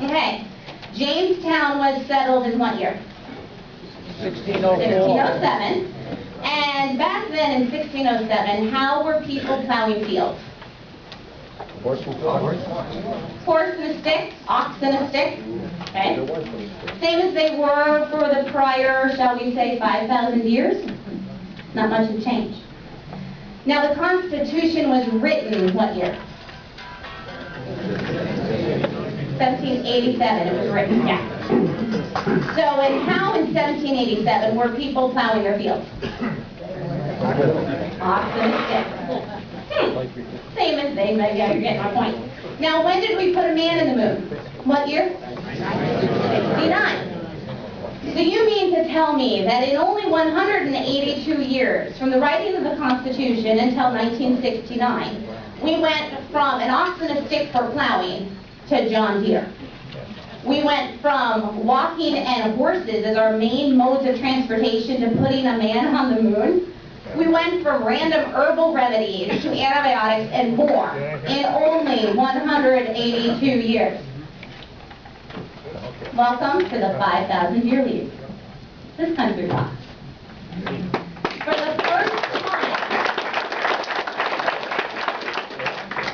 Okay. Jamestown was settled in what year? 1604. 1607. And back then in 1607, how were people plowing fields? Horse Horse and a stick, ox and a stick. Okay. Same as they were for the prior, shall we say, 5,000 years? Not much had changed. Now the Constitution was written what year? 1787 it was written, yeah. So and how in 1787 were people plowing their fields? Ox and a stick. Same as they, but yeah, you're getting my point. Now when did we put a man in the moon? What year? 69. So you mean to tell me that in only 182 years, from the writing of the Constitution until 1969, we went from an ox and a stick for plowing to John Deere. We went from walking and horses as our main modes of transportation to putting a man on the moon. We went from random herbal remedies to antibiotics and more in only 182 years. Welcome to the 5,000-year lead. This country rocks.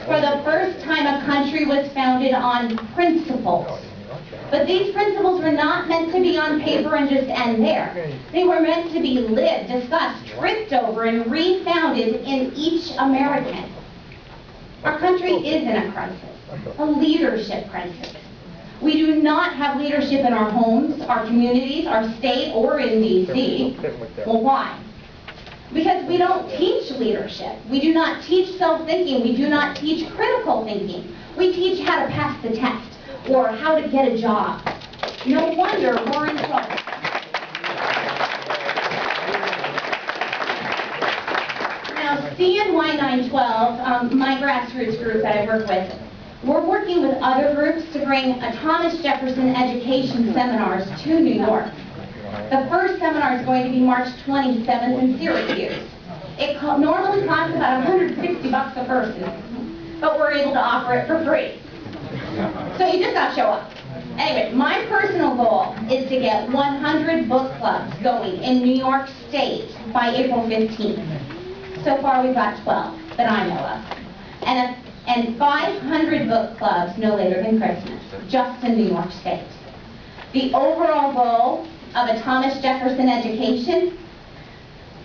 For the first time a country was founded on principles. But these principles were not meant to be on paper and just end there. They were meant to be lived, discussed, tripped over, and refounded in each American. Our country is in a crisis, a leadership crisis. We do not have leadership in our homes, our communities, our state, or in D.C. Well, why? Because we don't teach leadership. We do not teach self-thinking. We do not teach critical thinking. We teach how to pass the test or how to get a job. No wonder we're in trouble. Now, CNY 912, my grassroots group that I work with, we're working with other groups to bring a Thomas Jefferson education seminars to New York. The first seminar is going to be March 27th in Syracuse. It normally costs about $160 a person, but we're able to offer it for free. So you just got to show up. Anyway, my personal goal is to get 100 book clubs going in New York State by April 15th. So far we've got 12 that I know of. And 500 book clubs no later than Christmas, just in New York State. The overall goal of a Thomas Jefferson education,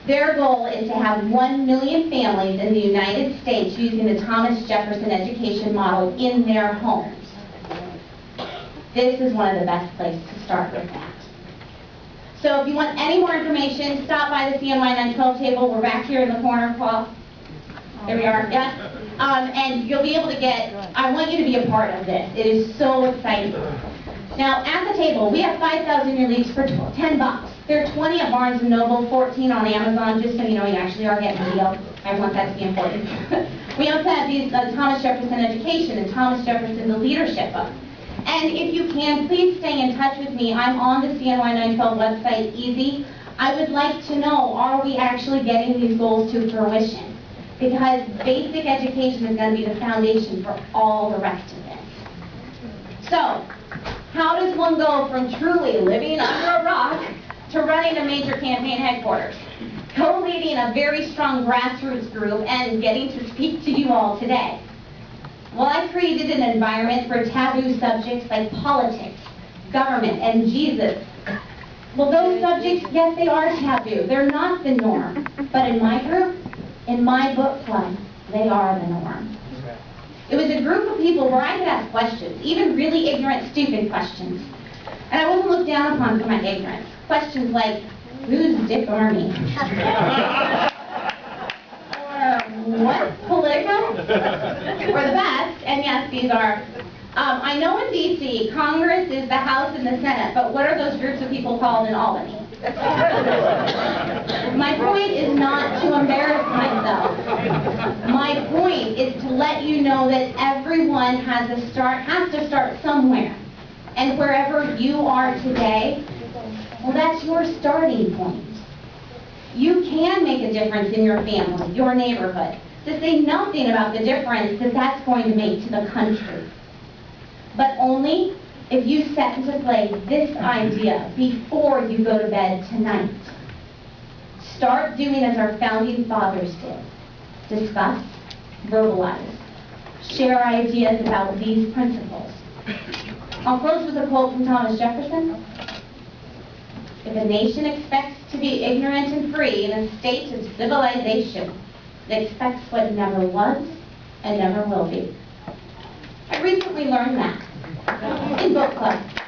their goal is to have 1 million families in the United States using the Thomas Jefferson education model in their homes. This is one of the best places to start with that. So if you want any more information, stop by the CNY 912 table. We're back here in the corner, Paul. There we are, yes. And you'll be able to get, I want you to be a part of this. It is so exciting. Now, at the table, we have 5,000-year leaves for $10. There are 20 at Barnes & Noble, 14 on Amazon, just so you know you actually are getting a deal. I want that to be important. We also have these Thomas Jefferson Education and Thomas Jefferson the Leadership book. And if you can, please stay in touch with me. I'm on the CNY 912 website, easy. I would like to know, are we actually getting these goals to fruition? Because basic education is going to be the foundation for all the rest of it. So, how does one go from truly living under a rock to running a major campaign headquarters, co-leading a very strong grassroots group, and getting to speak to you all today? Well, I created an environment for taboo subjects like politics, government, and Jesus. Well, those subjects, yes, they are taboo. They're not the norm. But in my group, in my book club, they are the norm. It was a group of people where I could ask questions, even really ignorant, stupid questions. And I wasn't looked down upon for my ignorance. Questions like, who's Dick Armey? Or what's Politico? Or the best, and yes, these are, I know in D.C., Congress is the House and the Senate, but what are those groups of people called in Albany? My point is not to embarrass myself. My point is to let you know that everyone has to start somewhere. And wherever you are today, well, that's your starting point. You can make a difference in your family, your neighborhood, to say nothing about the difference that that's going to make to the country. But only if you set into play this idea before you go to bed tonight. Start doing as our founding fathers did. Discuss, verbalize, share ideas about these principles. I'll close with a quote from Thomas Jefferson. If a nation expects to be ignorant and free in a state of civilization, it expects what never was and never will be. I recently learned that in book club.